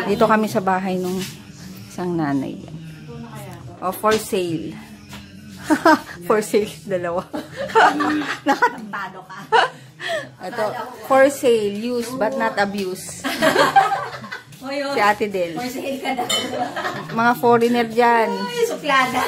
Dito kami sa bahay nung isang nanay. O, for sale. For sale, dalawa. Nakatado ka. Ito, for sale, use but not abuse. Si Ate Del. For sale ka daw. Mga foreigner dyan. Ay, suplada.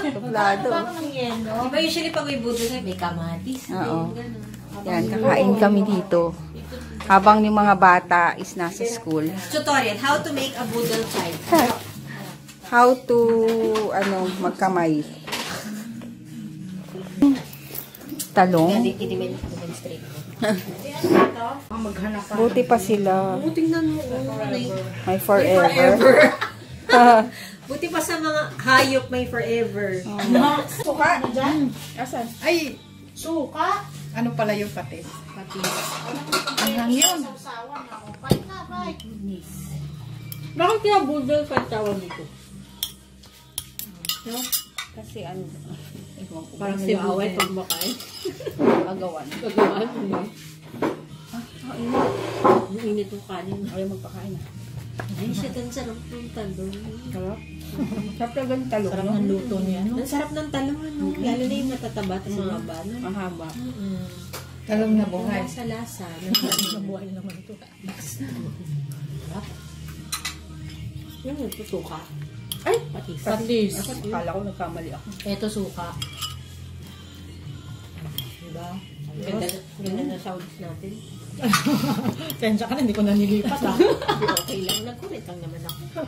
Suplado. Diba usually pag may budol may kamatis. Oo. Yan, kakain kami dito. Habang yung mga bata is nasa school. Tutorial, how to make a budol child. How to, magkamay. Talong. I-demonstrate mo. Buti pa sila. Tingnan mo. May forever. Buti pa sa mga hayop may forever. Suka? Asan? Ay, suka? Ano pala yung patis? Patis. Ano yun? Bakit kaya budol pa tawag dito? No? Kasi Parang nag-aaway pag makain. agawan. Pagawan. Yung init ng kanin. Ayaw magpakain na. Ay, siya tan sarap ng talong. Sarap? Sarap na ganun talong. Sarap ng luto niya. Ang sarap ng talong, ano? Lalo na yung matataba at mga bano. Mahaba. Talong na buhay. Sa lasa. Nabuhay naman ito. Sarap. Yung ito, suka. Ay, patis. Patis. Akala ko nagkamali ako. Ito, suka. Diba? Ganda na sounds natin. Tensya ka na, hindi ko nanilipat ha. Okay lang. Nagkurit lang naman ako.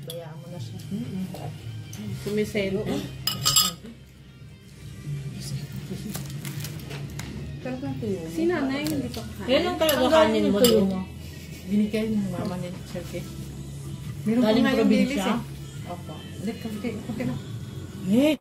Bayaan mo na siya. Sumiselo. Sarap ng tuyo. Si nanay, hindi pa kain. Yan ang talaga kanin mo doon. Binigay ng mama ni Sergey. Meron Galing pa nga yung probinsya? bilis eh. Opo. Kunti na. Eh!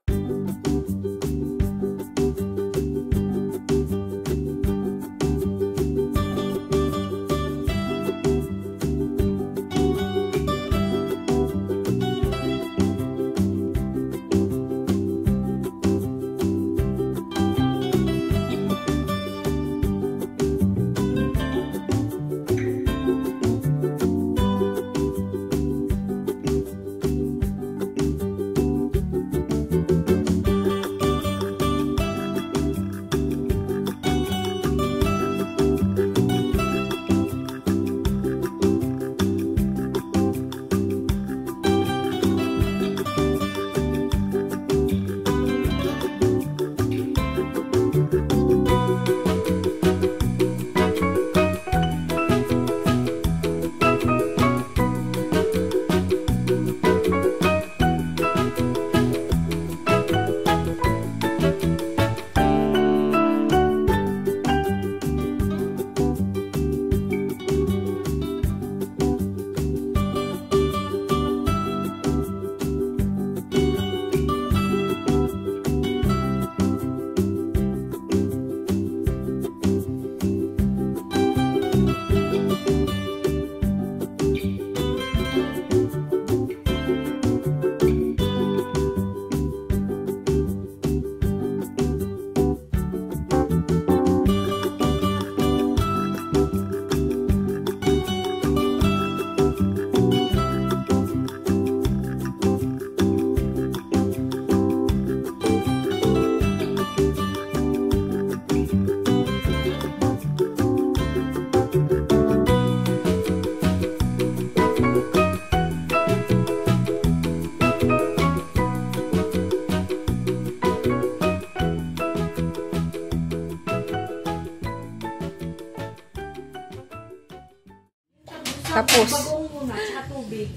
Tapos. Bagoong muna, tsaka tubig.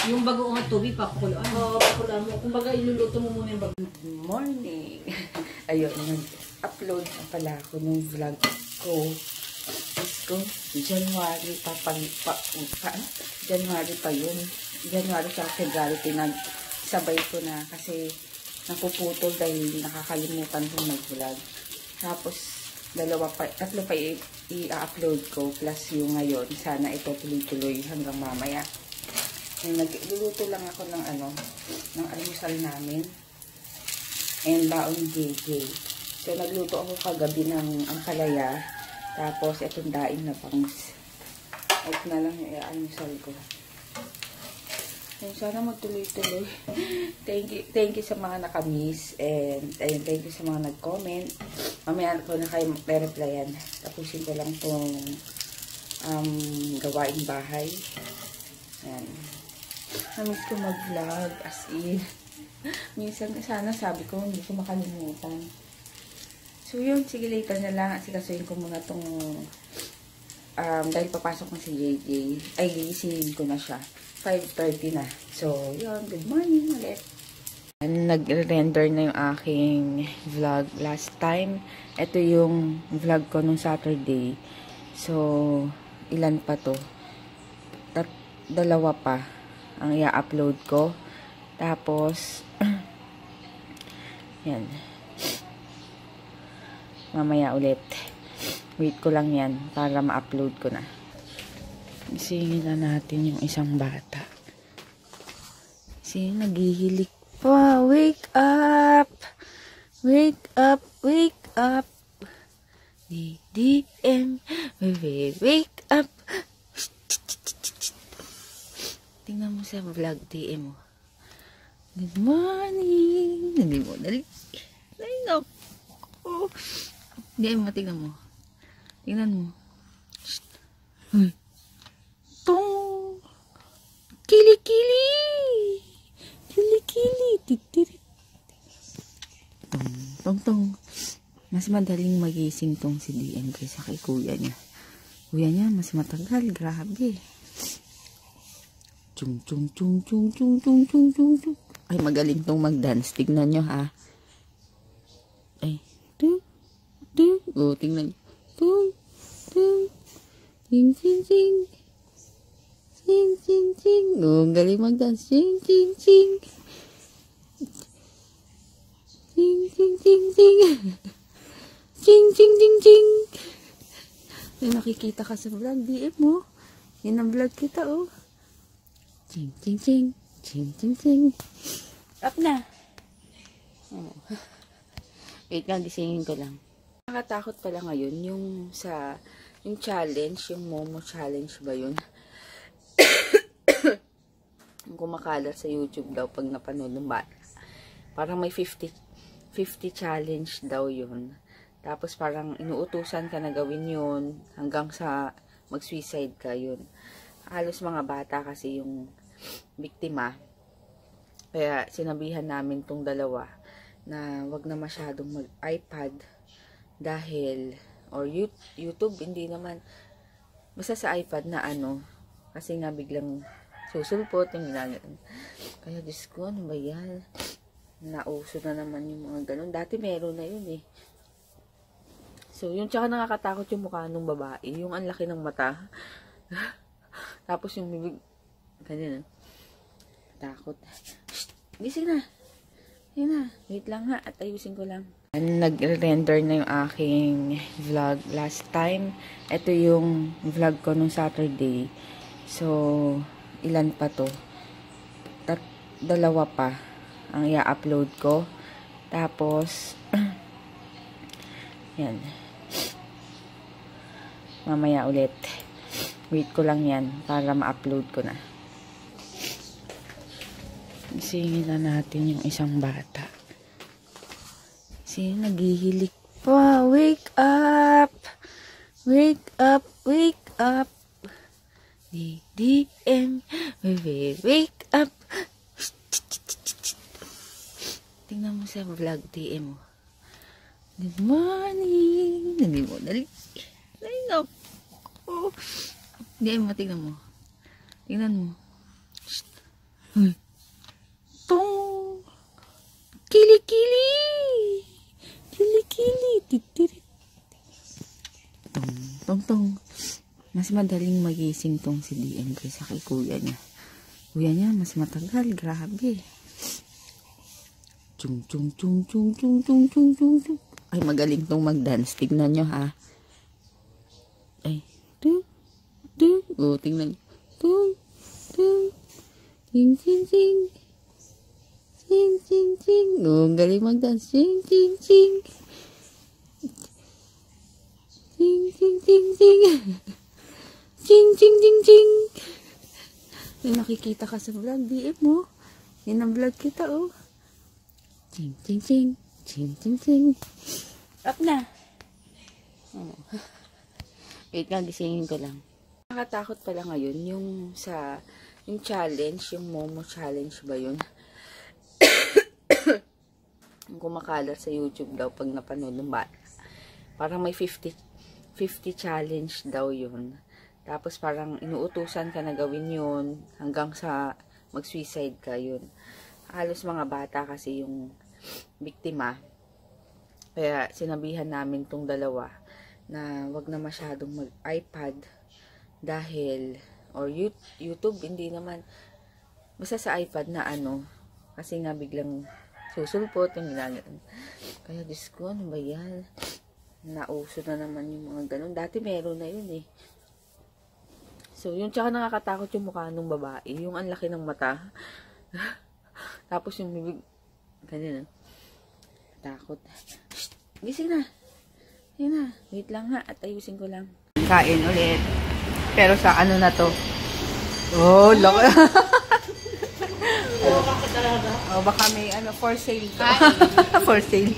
Yung bagoong at tubig, papakuloan. Oo, papakuloan mo. Kung baga, iluluto mo muna yung bagoong. Good morning. Ayun, nag-upload na pala ako ng vlog ko. January January pa yun. January sa February pinagsabay ko na kasi napuputol dahil nakakalimutan kong mag-vlog. Tapos, tatlo pa i-upload ko plus yung ngayon. Sana ito tuloy-tuloy hanggang mamaya. Nagluluto lang ako ng ng almusal namin. And baon JJ. So, nagluto ako kagabi ng ampalaya. Tapos, itong daing na bangus. At na lang yung almusal ko. Sana magtuloy-tuloy. Thank you sa mga nakamiss. And ayun, thank you sa mga nag-comment. Mamaya ko na kayo re-replyan. Tapusin ko lang itong gawaing bahay. Ayan. Namiss ko mag-vlog. As in. Minsan sana sabi ko hindi ko makalimutan. So yun, sige later na lang. Asikasuhin ko muna itong dahil papasok na si JJ. Ay, gigisingin ko na siya. 5:30 na. So, yun. Good morning ulit. Nag-render na yung aking vlog last time. Ito yung vlog ko nung Saturday. So, ilan pa to? Dalawa pa ang i-upload ko. Tapos, yan. Mamaya ulit. Wait ko lang yan para ma-upload ko na. Isingin na natin yung isang bata. Kasi naghihilik pa. Wake up! Wake up! Wake up! DDM! Wake up! Tingnan mo sa vlog DM mo. Good morning! Hindi mo, dali. Ay, no. Oh. DM mo, tingnan mo. Tingnan mo. Uy. Tong. Kili-kili. Kili-kili. Titirit. Tong. Mas madaling magising tong si DM kaysa kay kuya niya. Kuya niya, mas matagal. Grabe. Chung. Ay, magaling tong mag-dance. Tignan nyo, ha. Ay. Oh, tingnan. Ting. Oh, galing mag-dance. Ting. May makikita ka sa vlog, DM mo. Yan ang vlog kita, oh. Ting. Up na. Oh. Wait lang, gisingin ko lang. Nakatakot pala ngayon yung challenge, yung Momo challenge ba yun? Yung kumakalat sa YouTube daw pag napanood ng bata. Parang may 50 challenge daw yun. Tapos parang inuutusan ka na gawin yun hanggang sa mag-suicide ka yun. Halos mga bata kasi yung biktima. Kaya sinabihan namin tong dalawa na wag na masyadong mag-iPad dahil, or YouTube, hindi naman, basta sa iPad na ano, kasi nga biglang susulpot yung ginagawa. Kaya Diyos ko, ano ba yan? Nauso na naman yung mga ganun. Dati meron na yun eh. So, yun, tsaka nakakatakot yung mukha ng babae. Yung ang laki ng mata. Tapos yung bibig, ganyan. Takot. Shh, gising na. Ayun na. Wait lang ha. At ayusin ko lang. Nag-render na yung aking vlog last time. Ito yung vlog ko nung Saturday. So, ilan pa to? Dalawa pa ang i-upload ko. Tapos, yan. Mamaya ulit. Wait ko lang yan para ma-upload ko na. Isingin na natin yung isang bata. Kasi naghihilik pa. Wake up! Wake up! Wake up! DDM! Wake up! Tingnan mo sa vlog DM mo. Good morning! Hindi mo, dali. Ay, no. Oh. DM mo, tingnan mo. Tingnan mo. Uy. Tong. Kili-kili. Kili-kili. Titirit. Tong. Mas madaling magising tong si DM kaysa kay kuya niya. Kuya niya, mas matagal. Grabe. Chung. Ay, magaling tong mag-dance. Tignan nyo, ha. Ay. Oh, tingnan. Ting. Oh, galing mag-dance. Ting. Ching, ching, ching, ching. May nakikita ka sa vlog, DM mo. Yan ang vlog kita, oh. Ching, ching, ching. Ching, ching, ching. Up na. Oh. Wait nga, gisingin ko lang. Nakatakot pala ngayon yung challenge, yung Momo challenge ba yun? Yung kumakalat sa YouTube daw pag napanood ng bata. Parang may 50 challenge daw yun. Tapos parang inuutusan ka na gawin yun hanggang sa mag-suicide ka yun. Halos mga bata kasi yung biktima. Kaya sinabihan namin tong dalawa na wag na masyadong mag-iPad dahil, or YouTube, hindi naman, basta sa iPad na ano, kasi nga biglang susulpot yung ginagawa. Kaya Diyos ko, ano ba yan? Nauso na naman yung mga ganun. Dati meron na yun eh. So, yun, tsaka nakakatakot yung mukha ng babae. Yung ang laki ng mata. Tapos yung bibig, ganyan. Takot. Shh! Gising na. Gising na. Wait lang ha. At ayusin ko lang. Kain ulit. Pero sa ano na to? Oh, laki. Oh, baka may ano, for sale to. For sale.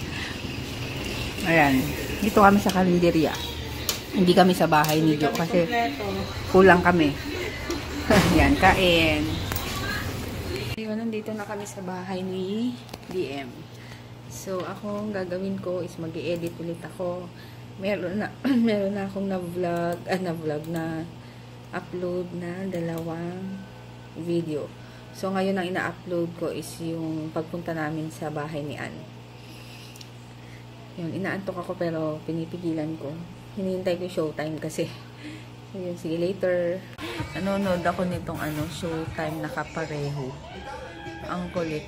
Ayan. Dito kami sa karinderya. Hindi kami sa bahay ni Jo kasi kulang kami. Yan, kain. Ayun, nandito na kami sa bahay ni DM. So, ako, ang gagawin ko is mag-i-edit ulit ako. Meron na akong na-vlog na upload na 2 video. So, ngayon ang ina-upload ko is yung pagpunta namin sa bahay ni Ann. Yun, inaantok ako pero pinipigilan ko. Hinihintay ko yung showtime kasi. So, yun, sige, later. Nanonood ako nitong showtime na kapareho. Ang kulit.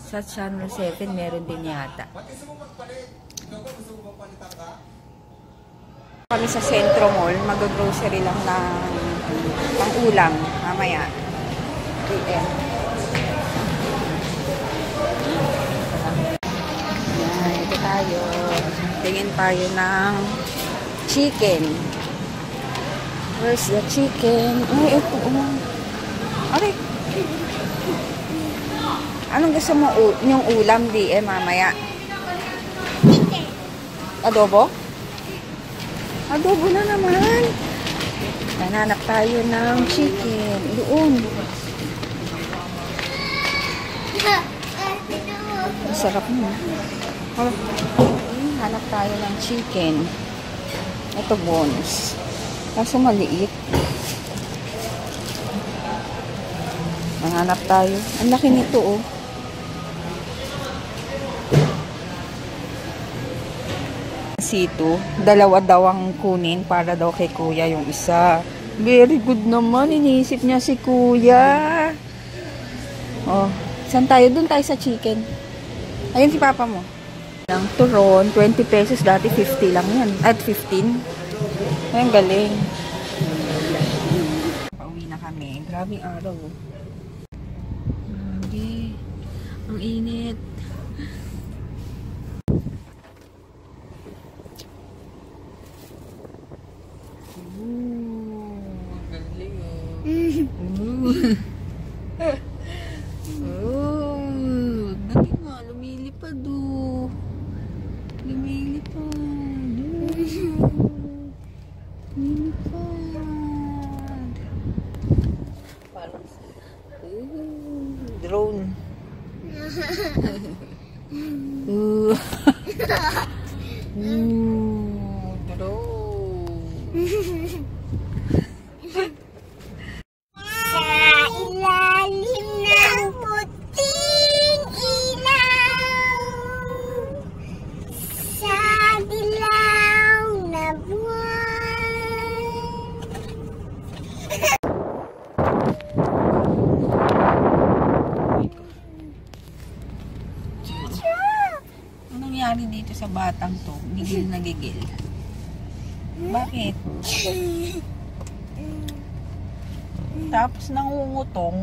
Sa Channel 7, meron din yata. Kami sa Centro Mall. Mag-grocery lang ng pang-ulam. Mamaya. 3M. Yan, ito tayo. Tingin tayo ng chicken. Where's the chicken? Ay, ito. Aray. Anong gusto mo yung ulam, DM, mamaya? Chicken. Adobo? Adobo na naman. Nananap tayo ng chicken. Doon. Masarap mo. Hanap tayo ng chicken. Ito bonus. Kaso maliit. Hanap tayo. Ang laki nito, oh. Sito. 2 daw ang kunin para daw kay kuya yung isa. Very good naman. Iniisip niya si kuya. Oh. Saan tayo? Doon tayo sa chicken. Ayun si papa mo. Ang turon, 20 pesos. Dati 50 lang yan. At 15. Ayun, galing. Pauwi na kami. Grabing araw. Grabe. Ang init. Galing. Galing nga, lumilipad o. Lumilipad. Parang drone. Drone. Nangyari dito sa batang to, gigil na gigil. Bakit? Tapos nangungutong.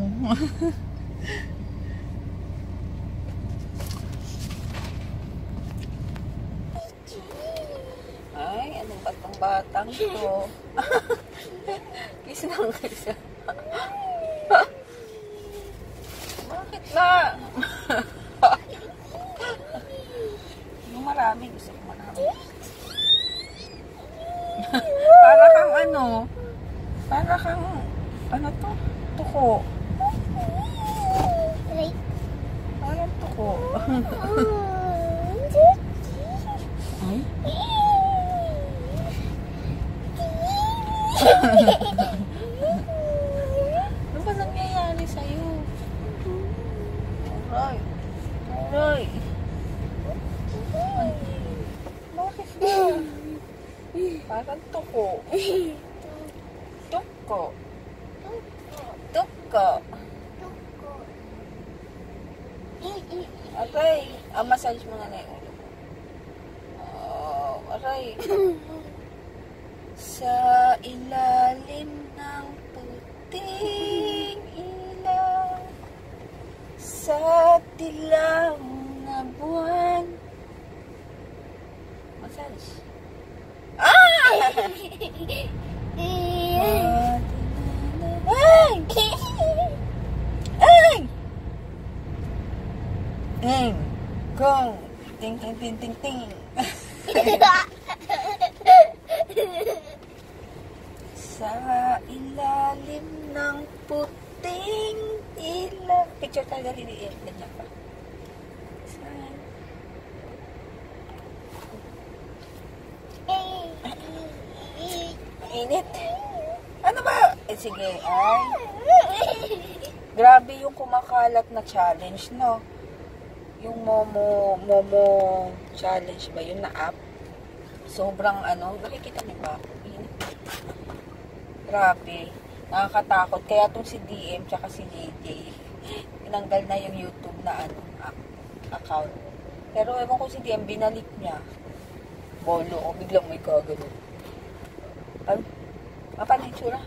Ay, anong batang batang to. Kiss ng kiss. Bakit na? Yung marami, gusto ko marami. Para kang ano, para kang, ano to? Tuko. Parang tuko. Ay? Ano ba nangyayari sa'yo? Aray. Aray. Bakit ba? Parang tuko. Tuko. Tuko. Aray. Massage mo nga na yung ulo. Oh, aray. Sa ilalim ng puting ilaw, sa dilaw na buwan. Massage. Ah! Ay! Ay! Ting! Gong! Ting, ting, ting, ting, ting. Sa ilalim ng puting ilaw. Picture tayo dali. Ganyan pa. Init. Ano ba? Sige. Ay. Grabe yung kumakalat na challenge, no? Yung Momo challenge ba? Yung na app. Sobrang ano. Nakikita niyo ba? Init. Grabe. Nakakatakot. Kaya itong si DM tsaka si JJ, tinanggal na yung YouTube na ano, account. Pero ewan ko si DM, binalik niya. Bolo ko. Biglang may kagano. Ano? Paano yung tsura?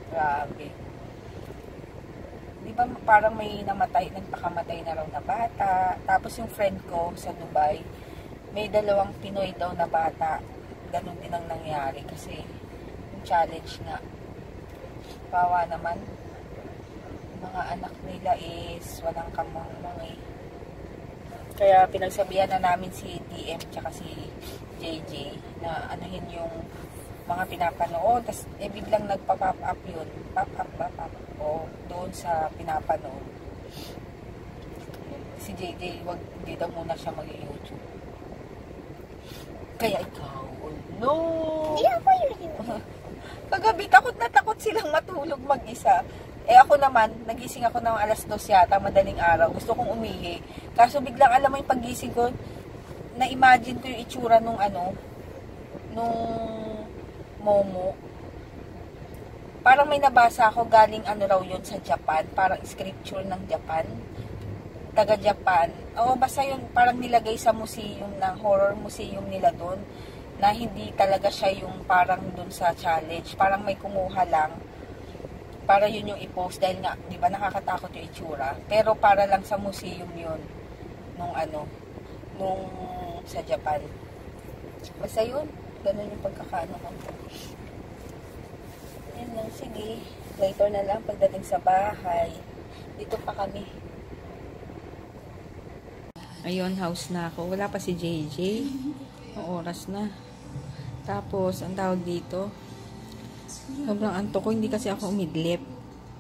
Grabe. Di ba parang may namatay, nagpakamatay na raw na bata. Tapos yung friend ko sa Dubai, may 2 Pinoy daw na bata. Ganon din ang nangyari kasi yung challenge nga. Bawa naman. Mga anak nila is walang kamangmang eh. Kaya pinagsabihan na namin si DM tsaka si JJ na anuhin yung mga pinapanood. Tapos biglang nagpa-pop up yun. Pop up. O doon sa pinapanood. Si JJ, hindi daw muna siya mag-YouTube. Kaya ikaw, no! Hindi ako yun. Kagabi, takot na takot silang matulog mag-isa. Eh ako naman, nagising ako ng alas 2 yata, madaling araw. Gusto kong umihi. Kaso biglang, alam mo yung paggising ko, na-imagine ko yung itsura nung nung Momo. Parang may nabasa ako galing raw yun sa Japan. Parang scripture ng Japan. Taga-Japan. Oo, basta yun, parang nilagay sa museum, ng horror museum nila doon. Na hindi talaga siya yung parang doon sa challenge. Parang may kumuha lang. Para yun yung i-post dahil nga, di ba nakakatakot yung itsura. Pero para lang sa museum yun. Nung sa Japan. Basta yun. Ganun yung pagkakaano ko. Yan lang, sige. Later na lang pagdating sa bahay. Dito pa kami. Ayun, house na ako. Wala pa si JJ. Ang oras na. Tapos, ang tawag dito, sobrang antok ko. Hindi kasi ako umidlip.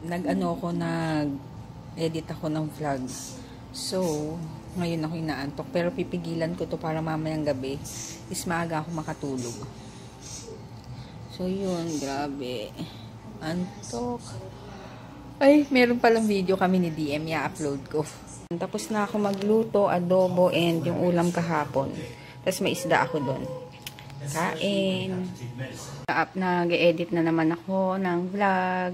Nag-edit ako ng vlog. So, ngayon ako inaantok. Pero pipigilan ko to para mamayang gabi is maaga ako makatulog. So, yun. Grabe. Antok. Ay, meron palang video kami ni DM. I-upload ko. Tapos na ako magluto, adobo, and yung ulam kahapon. Tapos may isda ako doon. Kain. Nag-edit na naman ako ng vlog.